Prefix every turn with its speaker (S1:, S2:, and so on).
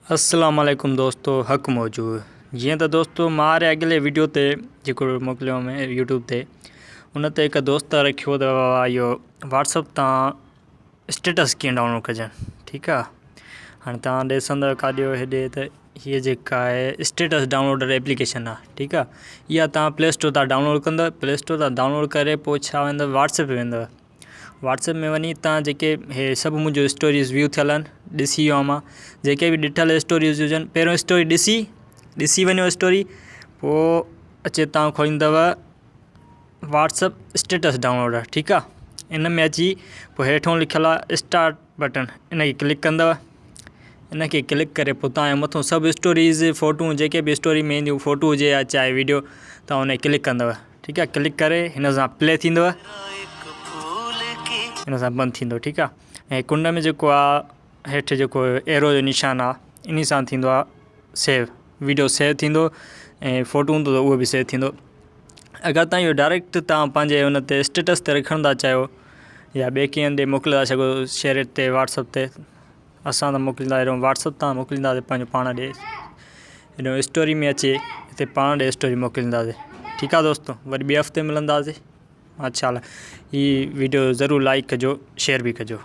S1: अस्सलाम वालेकुम दोस्तों, हक़ मौजूद जी। तो दोस्तों मारे अगले वीडियो ते जो मोकलियो में यूट्यूब ते उन ते एक दोस्त रखियो यो व्हाट्सअप ता स्टेटस कीअं डाउनलोड कजन। ठीक है, हाँ तुम ॾिसंदव काॾियो हेॾे त ये जेका है स्टेटस डाउनलोडर एप्लीकेशन है। ठीक है, या तुम प्ले स्टोर ता डाउनलोड कंदव, प्ले स्टोर ता डाउनलोड करे पोइ छा वेंदव व्हाट्सअप वेंदव। व्हाट्सअप में वनी तुम जेके हे सब मुझे स्टोरीज़ व्यू थियल ॾिसी वियो मां, जेके भी ॾिठल स्टोरीज़ हुजन पहिरों स्टोरी ॾिसी वञो स्टोरी, पोइ अचे तुम खोलींदव व्हाट्सअप स्टेटस डाउनलोडर। ठीक है, इन में अची पोइ हेठों लिखल आहे स्टार्ट बटन, इन क्लिक कंदव। इन क्लिक करे पोइ तव्हांजे मथों सब स्टोरीज़ फोटू जेके भी स्टोरी में ईंदियूं, फोटू हुजे या चाहे वीडियो, तव्हां उन क्लिक कंदव। ठीक है, क्लिक करे हिन सां प्ले थींदव, इन सां बंद थींदो। ठीक है, ऐं कुंड में जेको आहे हेठि जेको एरो जो निशान आहे इन सां थींदो आहे सेव, वीडियो सेव थींदो ऐं फोटू हूंदो त उहो भी सेव थींदो। अगर तव्हां इहो डायरेक्ट तव्हां पंहिंजे उन ते स्टेटस ते रखण था चाहियो या ॿिए कंहिं ॾे मोकिले था सघो शेयर ते व्हाट्सअप ते, असां त मोकिलींदा आहियूं व्हाट्सअप तां मोकिलींदासीं पंहिंजो पाण ॾे, हेॾो स्टोरी में अचे हिते पाण ॾे स्टोरी मोकिलींदासीं। ठीक आहे दोस्तों, वरी ॿिए हफ़्ते मिलंदासीं। अच्छा, हीअ वीडियो ज़रूर लाइक कजो, शेयर भी कजो।